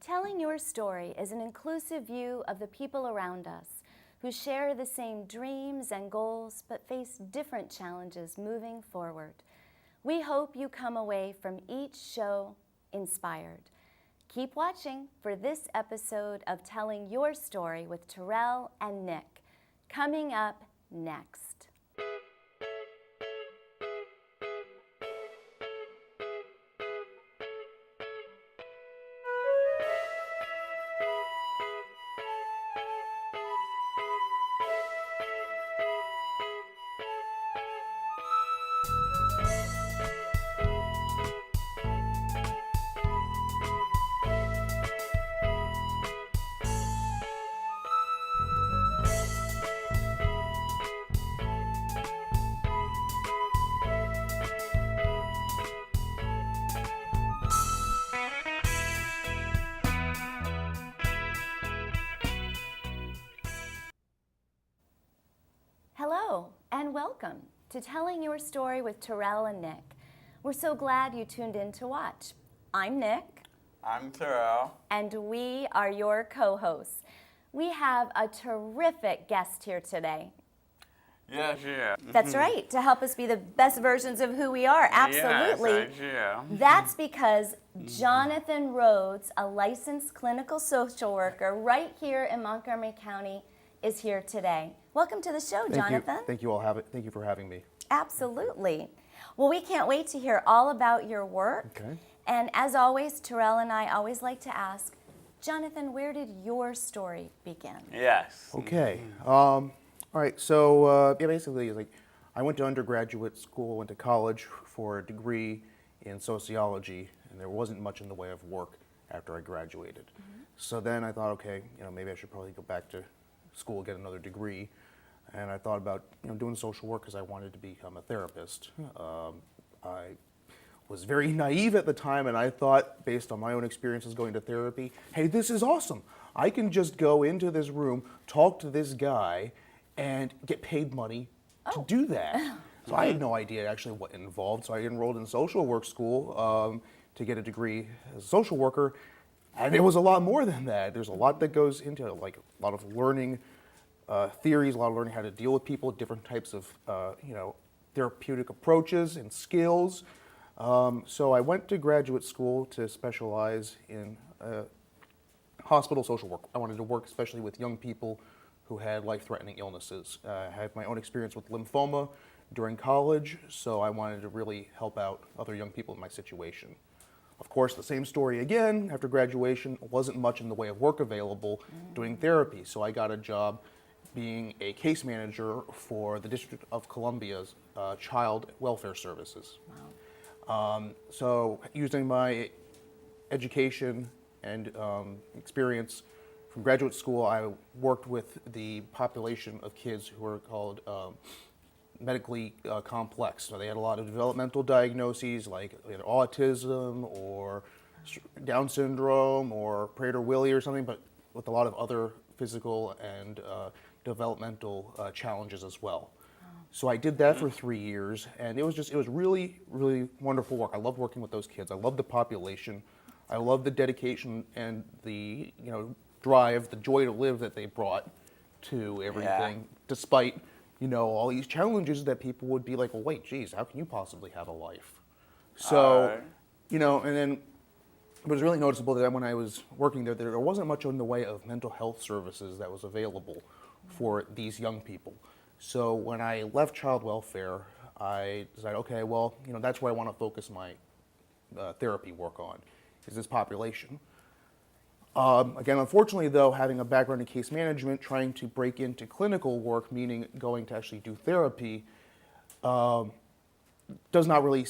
Telling your story is an inclusive view of the people around us who share the same dreams and goals but face different challenges moving forward. We hope you come away from each show inspired. Keep watching for this episode of Telling Your Story with Terrel and Nick, coming up next. Hello and welcome to Telling Your Story with Terrel and Nick. We're so glad you tuned in to watch. I'm Nick. I'm Terrel. And we are your co-hosts. We have a terrific guest here today. Yes, yeah. That's right, to help us be the best versions of who we are, absolutely. Yes, yeah. That's because Jonathon Rhodes, a licensed clinical social worker right here in Montgomery County, is here today. Welcome to the show, Jonathon. Thank you for having me. Absolutely. Well, we can't wait to hear all about your work. Okay. And as always, Terrel and I always like to ask, Jonathon, where did your story begin? Yes. Okay. All right. So basically, like, I went to undergraduate school, went to college for a degree in sociology, and there wasn't much in the way of work after I graduated. Mm-hmm. So then I thought, okay, maybe I should probably go back to school, get another degree. And I thought about doing social work because I wanted to become a therapist. I was very naive at the time, and I thought, based on my own experiences going to therapy, hey, this is awesome. I can just go into this room, talk to this guy, and get paid money to do that. So I had no idea actually what it involved. So I enrolled in social work school to get a degree as a social worker, and it was a lot more than that. There's a lot that goes into it, like a lot of learning theories, a lot of learning how to deal with people, different types of therapeutic approaches and skills. So I went to graduate school to specialize in hospital social work. I wanted to work especially with young people who had life-threatening illnesses. I had my own experience with lymphoma during college, so I wanted to really help out other young people in my situation. Of course, the same story again. After graduation, wasn't much in the way of work available doing therapy, so I got a job being a case manager for the District of Columbia's Child Welfare Services. Wow. So using my education and experience from graduate school, I worked with the population of kids who are called medically complex. So they had a lot of developmental diagnoses like autism or Down syndrome or Prader-Willi or something, but with a lot of other physical and developmental challenges as well. So I did that for 3 years, and it was really, really wonderful work. I loved working with those kids. I loved the population. I loved the dedication and the drive, the joy to live that they brought to everything, despite all these challenges that people would be like, well, wait, geez, how can you possibly have a life? So, and then it was really noticeable that when I was working there, there wasn't much in the way of mental health services that was available for these young people. So when I left child welfare, I decided, okay, well, that's where I want to focus my therapy work on, is this population. Again, unfortunately, though, having a background in case management, trying to break into clinical work, meaning going to actually do therapy, does not really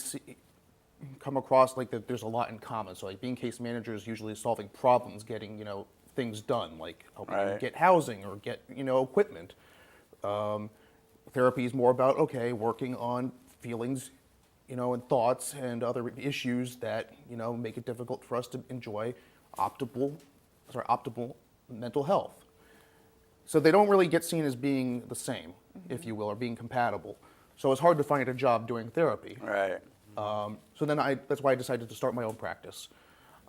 come across like that there's a lot in common. So like being case manager is usually solving problems, getting, things done, like helping you get housing or get, equipment. Therapy is more about, okay, working on feelings, and thoughts and other issues that, make it difficult for us to enjoy optimal mental health. So they don't really get seen as being the same, if you will, or being compatible. So it's hard to find a job doing therapy. Right. So then that's why I decided to start my own practice.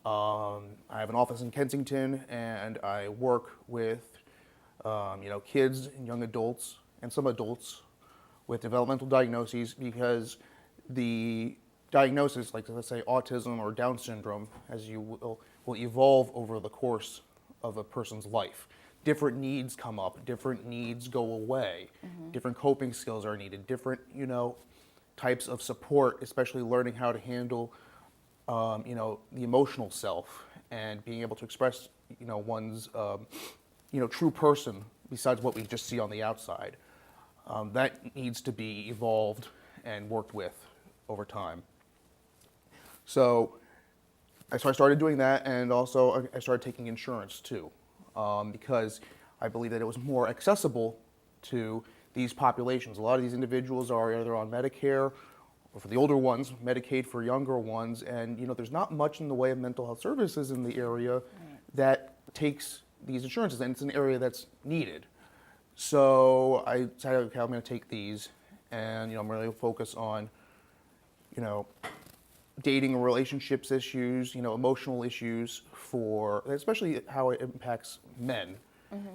I have an office in Kensington, and I work with kids and young adults and some adults with developmental diagnoses, because the diagnosis, like let's say autism or Down syndrome, as you will evolve over the course of a person's life. Different needs come up, different needs go away, different coping skills are needed, different types of support, especially learning how to handle the emotional self and being able to express one's true person besides what we just see on the outside. That needs to be evolved and worked with over time. So I started doing that, and also I started taking insurance too, because I believe that it was more accessible to these populations. A lot of these individuals are either on Medicare, or for the older ones, Medicaid for younger ones, and there's not much in the way of mental health services in the area that takes these insurances, and it's an area that's needed. So I decided, okay, I'm going to take these, and I'm really focus on dating and relationships issues, emotional issues, for especially how it impacts men,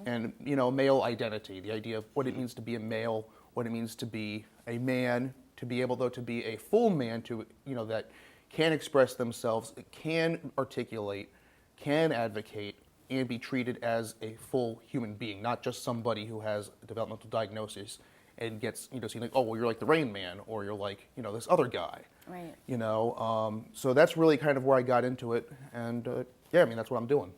and male identity, the idea of what it means to be a male, what it means to be a man, to be able to be a full man, to that can express themselves, can articulate, can advocate, and be treated as a full human being, not just somebody who has a developmental diagnosis and gets seen like, oh well, you're like the Rain Man, or you're like this other guy. Right. So that's really kind of where I got into it, and that's what I'm doing.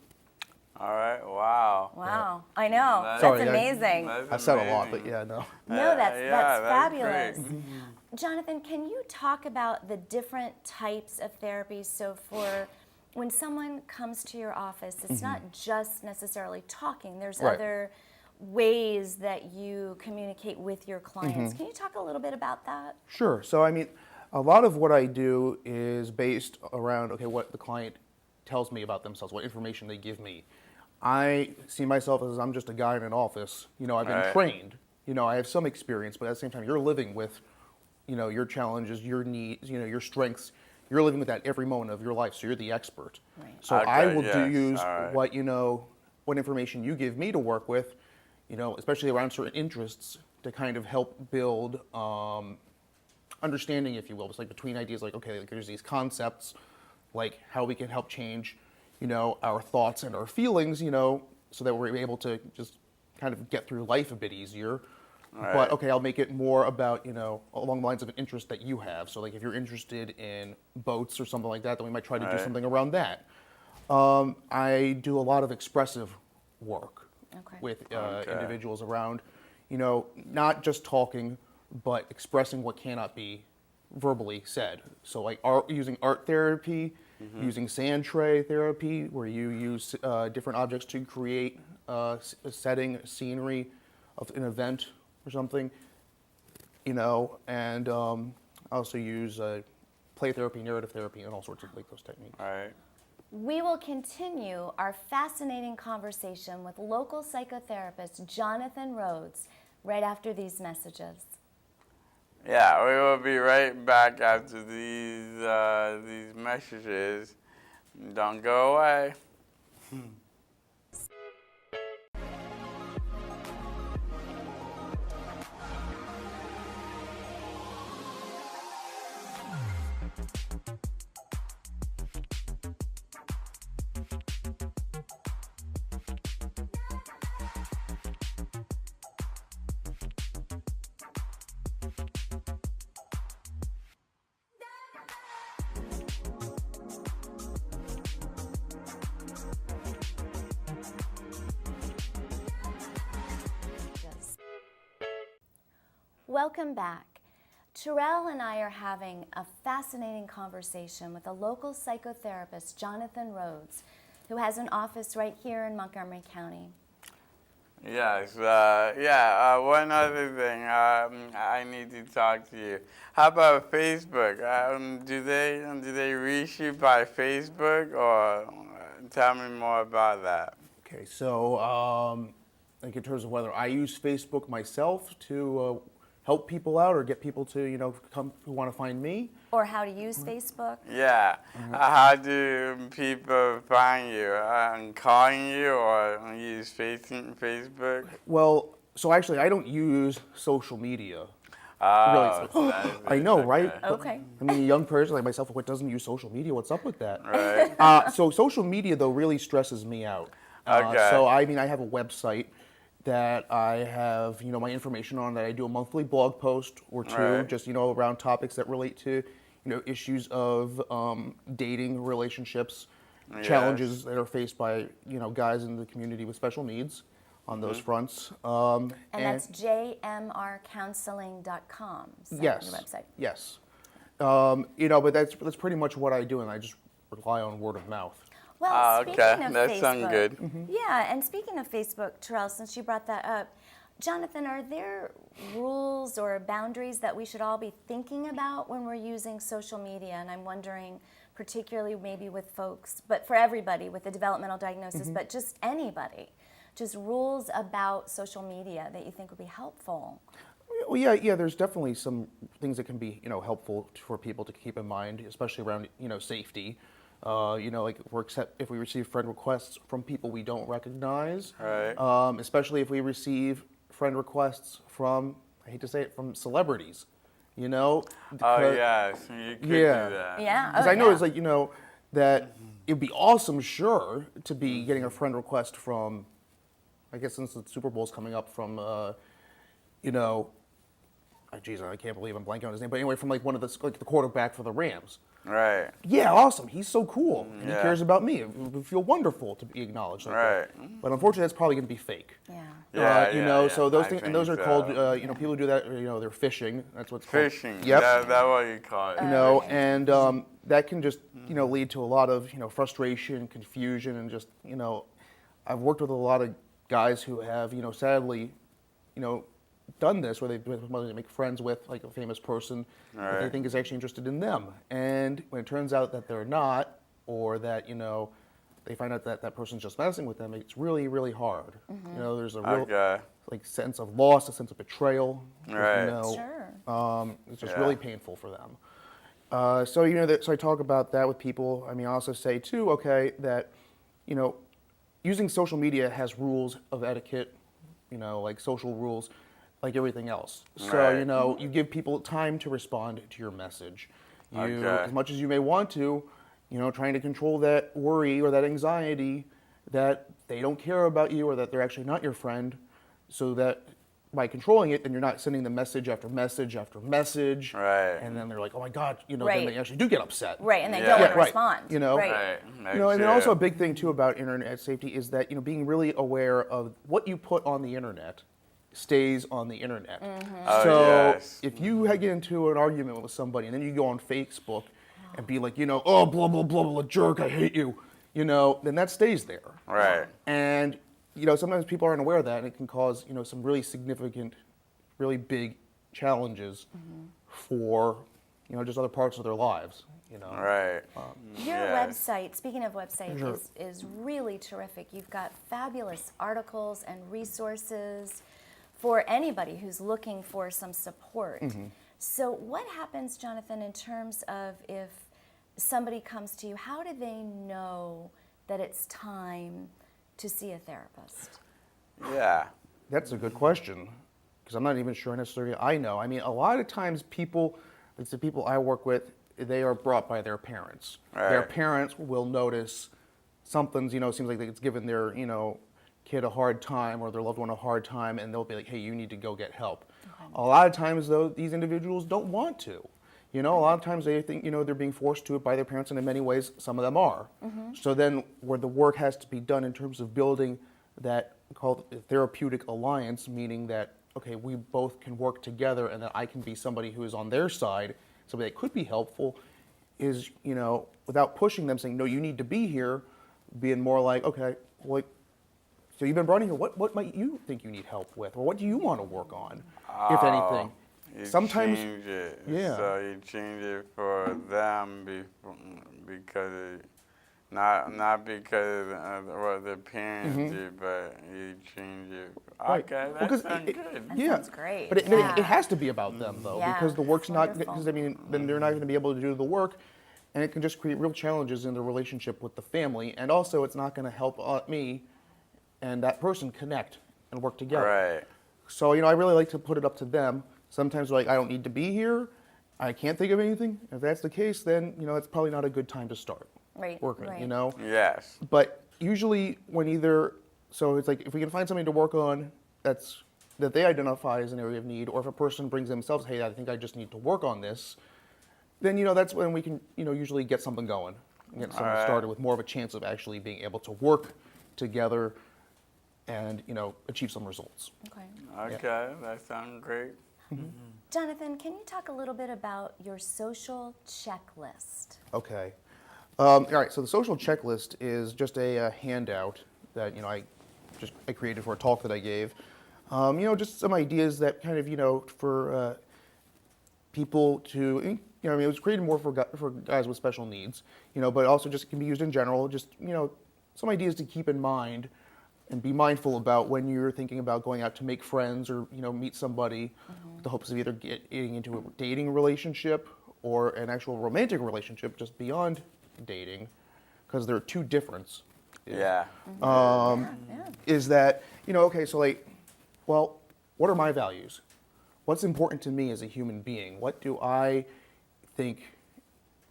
All right. Wow. Wow. I know. That's Sorry, amazing. I said a lot, but no. No, that's fabulous. Great. Jonathan, can you talk about the different types of therapies? So for when someone comes to your office, it's not just necessarily talking. There's Right. other ways that you communicate with your clients. Can you talk a little bit about that? Sure. So a lot of what I do is based around what the client tells me about themselves, what information they give me. I see myself as I'm just a guy in an office. I've been trained. I have some experience, but at the same time, you're living with, your challenges, your needs, your strengths. You're living with that every moment of your life, so you're the expert. Right. So I will yes, use all right. what information you give me to work with, especially around certain interests, to kind of help build understanding, if you will. It's like between ideas, like, okay, there's these concepts, like how we can help change, our thoughts and our feelings, so that we're able to just kind of get through life a bit easier. Right. But okay, I'll make it more about, along the lines of an interest that you have. So like if you're interested in boats or something like that, then we might try to do something around that. I do a lot of expressive work with individuals around, not just talking, but expressing what cannot be verbally said. So like using art therapy, using sand tray therapy, where you use different objects to create a setting, a scenery of an event or something, and I also use play therapy, narrative therapy, and all sorts of those techniques. All right. We will continue our fascinating conversation with local psychotherapist Jonathon Rhodes right after these messages. Yeah, we will be right back after these messages. Don't go away. Welcome back. Terrel and I are having a fascinating conversation with a local psychotherapist, Jonathon Rhodes, who has an office right here in Montgomery County. Yes, one other thing, I need to talk to you. How about Facebook? Do they reach you by Facebook, or tell me more about that? Okay, so like in terms of whether I use Facebook myself to help people out or get people to come who want to find me, Or how to use Facebook? Yeah. How do people find you? Calling you or use Facebook? Well, so actually, I don't use social media. Really, Oh, so that is I it. know, right? Okay. Okay. I mean, a young person like myself, what doesn't use social media? What's up with that? Right. So social media though really stresses me out. Okay. So I mean, I have a website that I have my information on. That I do a monthly blog post or two, Right. just around topics that relate to issues of dating, relationships, challenges that are faced by guys in the community with special needs on those fronts. And that's jmrcounseling.com. Is that Yes. your website? Yes. But that's pretty much what I do, and I just rely on word of mouth. Well, speaking Okay. of That Facebook, sounds good. Yeah, and speaking of Facebook, Terrell, since you brought that up, Jonathan, are there rules or boundaries that we should all be thinking about when we're using social media? And I'm wondering, particularly maybe with folks, but for everybody with a developmental diagnosis, but just anybody, just rules about social media that you think would be helpful. Well, yeah. There's definitely some things that can be, helpful for people to keep in mind, especially around, safety. Like if we receive friend requests from people we don't recognize, Right. especially if we receive friend requests from, I hate to say it, from celebrities. Oh, because- yes. You could Yeah. do that. Yeah. Because Oh, I know yeah. it's like, that it'd be awesome, sure, to be getting a friend request from, I guess since the Super Bowl's coming up, from, geez, I can't believe I'm blanking on his name, but anyway, from like one of the quarterback for the Rams. Right. Yeah, awesome. He's so cool. And Yeah. He cares about me. It would feel wonderful to be acknowledged like that. Right. But unfortunately, that's probably going to be fake. Yeah. Yeah, So those I things, and think those are so. called, people who do that, they're phishing. That's what's called. Fishing. Yep. That's what you call it. And that can just, lead to a lot of, frustration, confusion, and just, I've worked with a lot of guys who have, sadly, done this, where they've wanted to make friends with like a famous person that they Right. think is actually interested in them. And when it turns out that they're not, or that, they find out that that person's just messing with them, it's really, really hard. There's a real Okay. like sense of loss, a sense of betrayal. Right. Sure. It's just Yeah. really painful for them. So so I talk about that with people. I mean, I also say too, okay, that using social media has rules of etiquette, like social rules, like everything else. So Right. you give people time to respond to your message. Okay. As much as you may want to, trying to control that worry or that anxiety that they don't care about you or that they're actually not your friend, so that by controlling it, then you're not sending them message after message after message. Right. And then they're like, oh my God, then Right. they actually do get upset. Right, and they Yeah. don't want Yeah, to right. respond. Right. Right. And then also a big thing too about internet safety is that being really aware of what you put on the internet stays on the internet. Oh, So yes. if you get into an argument with somebody and then you go on Facebook and be like, oh blah blah blah blah jerk, I hate you, then that stays there. Right. And sometimes people aren't aware of that, and it can cause some really significant, really big challenges for just other parts of their lives. Right. Your Yes. website, speaking of website, Sure. is really terrific. You've got fabulous articles and resources for anybody who's looking for some support. So what happens, Jonathan, in terms of if somebody comes to you, how do they know that it's time to see a therapist? Yeah. That's a good question, because I'm not even sure necessarily I know. I mean, a lot of times it's the people I work with, they are brought by their parents. Their Right. parents will notice something's, seems like it's given their, kid a hard time or their loved one a hard time, and they'll be like, hey, you need to go get help. A lot of times, though, these individuals don't want to. A lot of times they think, they're being forced to it by their parents, and in many ways, some of them are. So then where the work has to be done in terms of building that called therapeutic alliance, meaning that, okay, we both can work together and that I can be somebody who is on their side, somebody that could be helpful, is, without pushing them, saying, no, you need to be here, being more like, okay, like, so you've been brought in here, what might you think you need help with? Or what do you want to work on, if anything? You Sometimes, change it. yeah. So you change it for them because Not because of what the parents do, but you change it. Right. Okay, Well, that 'cause sounds it- good. That Yeah, sounds great. but Yeah. it has to be about them though, Yeah, because the work's not. wonderful. Because I mean, then they're not going to be able to do the work, and it can just create real challenges in the relationship with the family, and also it's not going to help me and that person connect and work together. Right. So I really like to put it up to them. Sometimes like I don't need to be here, I can't think of anything. If that's the case, then it's probably not a good time to start Right, working. right. Yes. But usually when so it's like if we can find something to work on that they identify as an area of need, or if a person brings themselves, hey, I think I just need to work on this, then that's when we can usually get something going, and get something Alright. started with more of a chance of actually being able to work together and achieve some results. Okay. Okay, that sounds great. Jonathon, can you talk a little bit about your social checklist? Okay. All right. So the social checklist is just a handout that I created for a talk that I gave. Just some ideas that kind of for people to it was created more for guys with special needs, but also just can be used in general. Just some ideas to keep in mind and be mindful about when you're thinking about going out to make friends or meet somebody with the hopes of either getting into a dating relationship or an actual romantic relationship just beyond dating, because there are two differences. Yeah. Yeah. Is that okay, so like, well, what are my values? What's important to me as a human being? What do I think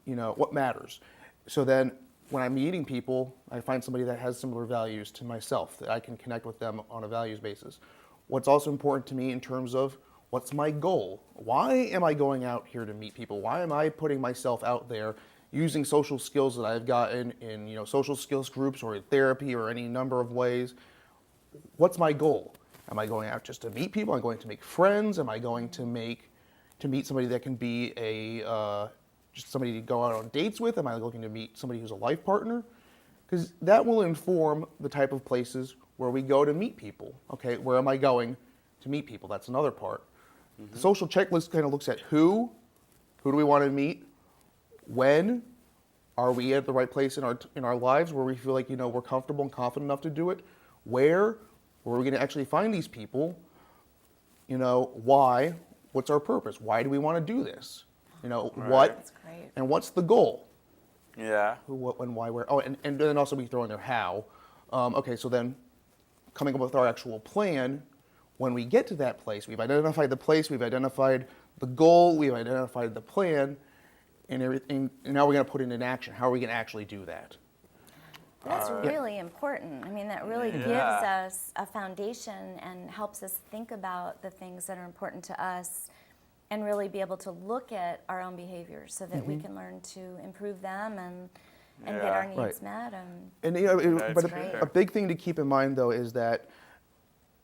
what matters? So then when I'm meeting people, I find somebody that has similar values to myself, that I can connect with them on a values basis. What's also important to me in terms of what's my goal? Why am I going out here to meet people? Why am I putting myself out there using social skills that I've gotten in social skills groups or in therapy or any number of ways? What's my goal? Am I going out just to meet people? Am I going to make friends? Am I going to meet somebody that can be just somebody to go out on dates with? Am I looking to meet somebody who's a life partner? Because that will inform the type of places where we go to meet people. Okay, where am I going to meet people? That's another part. The social checklist kind of looks at who do we want to meet, when, are we at the right place in our lives where we feel like we're comfortable and confident enough to do it, where are we going to actually find these people, why, what's our purpose, why do we want to do this, what, That's great. and what's the goal, Yeah. who, what, when, why, where. Oh, and then also we throw in there how. Okay, so then coming up with our actual plan, when we get to that place, we've identified the place, we've identified the goal, we've identified the plan, and everything, and now we're going to put it in action. How are we going to actually do that? That's really important. I mean, that really gives us a foundation and helps us think about the things that are important to us and really be able to look at our own behaviors so that we can learn to improve them and get our needs Right. met. And That's but great. a big thing to keep in mind though is that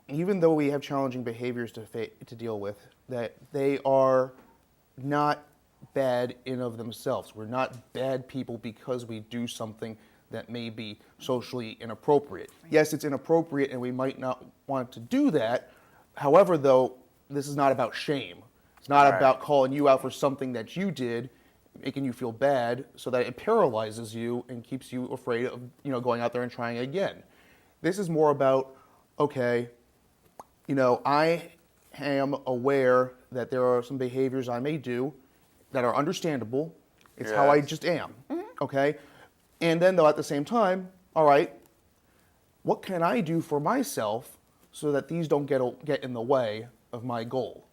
even though we have challenging behaviors to deal with, that they are not bad in of themselves. We're not bad people because we do something that may be socially inappropriate. Right. Yes, it's inappropriate and we might not want to do that. However, though, this is not about shame. It's not about calling you out for something that you did, making you feel bad, so that it paralyzes you and keeps you afraid of going out there and trying again. This is more about, okay, I am aware that there are some behaviors I may do that are understandable. It's how I just am, okay? And then, though, at the same time, all right, what can I do for myself so that these don't get in the way of my goal?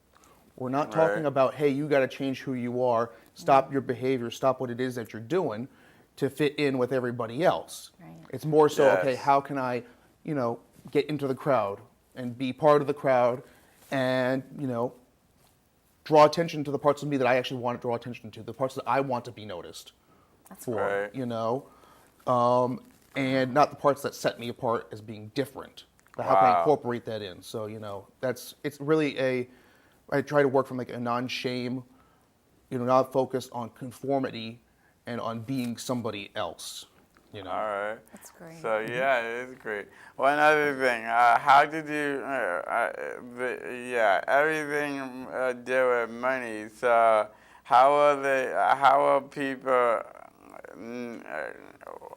We're not talking about, hey, you got to change who you are, stop your behavior, stop what it is that you're doing to fit in with everybody else. Right. It's more so, okay, how can I, get into the crowd and be part of the crowd and, draw attention to the parts of me that I actually want to draw attention to, the parts that I want to be noticed for, and not the parts that set me apart as being different. But how can I incorporate that in? So, it's really I try to work from like a non-shame, not focused on conformity and on being somebody else. All right. That's great. So yeah, it is great. One other thing, how did you? Everything deal with money. So how are people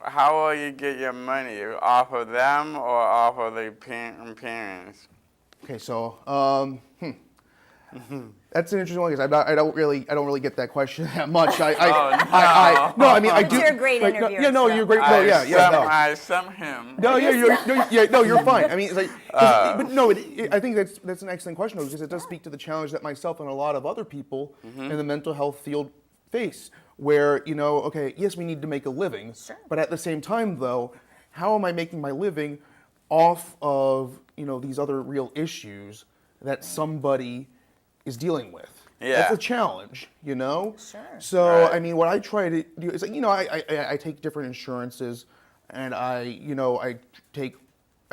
how will you get your money? Off of them or off of the parents? Okay, so that's an interesting one because I don't really get that question that much. No, I mean I do. You're a great right, interviewer. No, you're great. No, I sum him. No, you're fine. I mean, it's like, but no, I think that's an excellent question because it does speak to the challenge that myself and a lot of other people in the mental health field face. Where okay, yes, we need to make a living, but at the same time, though, how am I making my living off of these other real issues that somebody is dealing with? Yeah. That's a challenge, Sure. So, Right. I mean, what I try to do is, like, I take different insurances, and I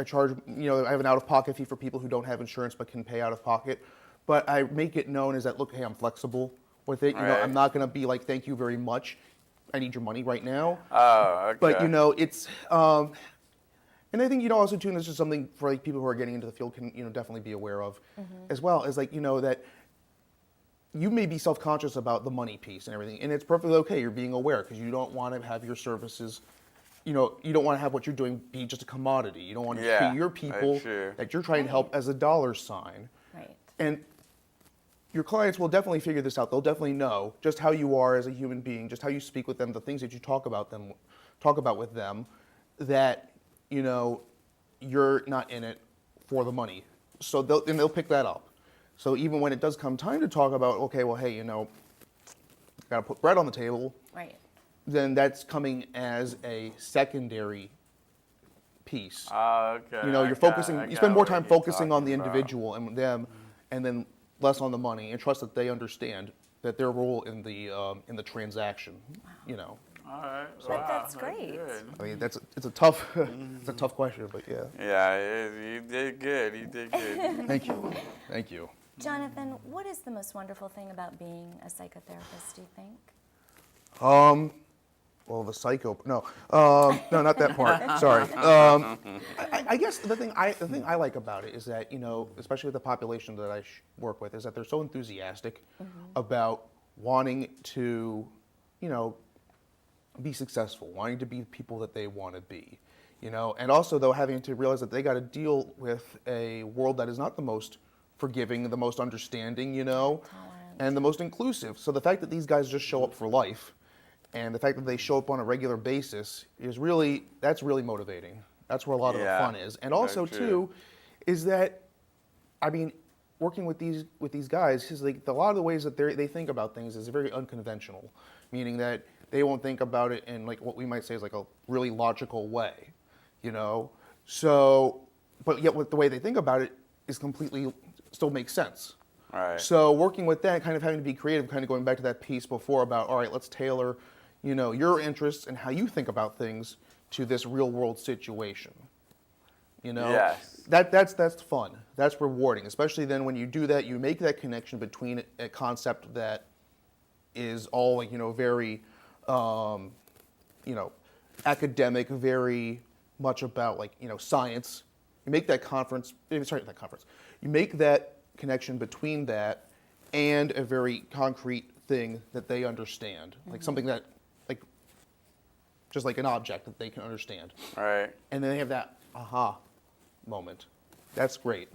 charge, I have an out-of-pocket fee for people who don't have insurance but can pay out of pocket. But I make it known as that, look, hey, I'm flexible with it. Right. I'm not going to be like, thank you very much. I need your money right now. Oh, okay. But, it's, and I think, also, too, and this is something for like people who are getting into the field can, definitely be aware of as well, is like, that you may be self-conscious about the money piece and everything, and it's perfectly okay. You're being aware because you don't want to have your services, you don't want to have what you're doing be just a commodity. You don't want to treat your people that you're trying to help as a dollar sign. Right. And your clients will definitely figure this out. They'll definitely know just how you are as a human being, just how you speak with them, the things that you talk about with them, that you're not in it for the money. So they'll pick that up. So even when it does come time to talk about, okay, well, hey, got to put bread on the table, Right. then that's coming as a secondary piece. Oh, okay. You spend more time focusing on the individual and them, and then less on the money, and trust that they understand that their role in the transaction. All right. That's great. Good. I mean, it's a tough question, but yeah. Yeah, it is. You did good. Thank you. Jonathon, what is the most wonderful thing about being a psychotherapist, do you think? Well, the psycho. No, not that part. Sorry. I guess the thing I like about it is that especially with the population that I work with, is that they're so enthusiastic about wanting to, be successful, wanting to be the people that they want to be, and also though having to realize that they got to deal with a world that is not the most forgiving, the most understanding, and the most inclusive. So the fact that these guys just show up for life, and the fact that they show up on a regular basis that's really motivating. That's where a lot of the fun is. And also too, is that, I mean, working with these guys is like a lot of the ways that they think about things is very unconventional, meaning that they won't think about it in like what we might say is like a really logical way, So, but yet with the way they think about it is completely still makes sense. Right. So working with that, kind of having to be creative, kind of going back to that piece before about, all right, let's tailor, your interests and how you think about things to this real world situation. Yes. That's fun. That's rewarding, especially then when you do that, you make that connection between a concept that is all like, very, academic, very much about like, science. You make that You make that connection between that and a very concrete thing that they understand, like something that, like, just like an object that they can understand. Right. And then they have that aha moment. That's great.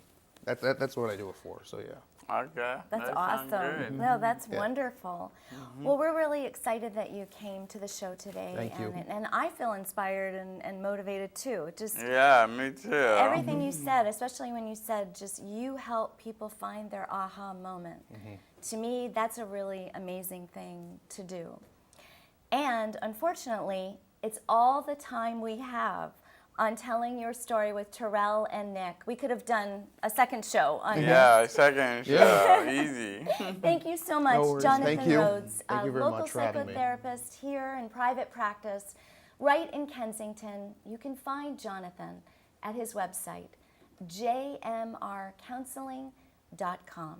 That's what I do it for. So yeah. Okay. That's that sounds awesome. good. No, that's wonderful. Well, we're really excited that you came to the show today. Thank you. And I feel inspired and motivated too. Yeah, me too. Everything you said, especially when you said just you help people find their aha moment. To me, that's a really amazing thing to do. And unfortunately, it's all the time we have on telling your story with Terrel and Nick. We could have done a second show on this. Yeah, second show. Easy. Thank you so much, No worries. Jonathon Thank you. Rhodes, Thank a you very local much for having me. psychotherapist here in private practice, right in Kensington. You can find Jonathon at his website, jmrcounseling.com.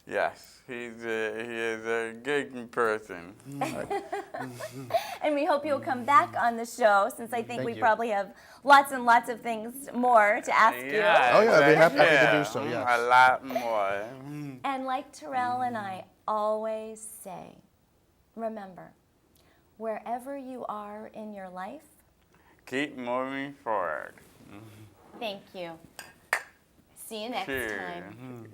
Yes, he is a good person. And we hope you'll come back on the show, since I think Thank we you. probably have lots and lots of things more to ask you. Oh, yeah, I'd be happy to yeah, do so, yes. A lot more. And like Terrel and I always say, remember, wherever you are in your life. Keep moving forward. Thank you. See you next Cheers. time.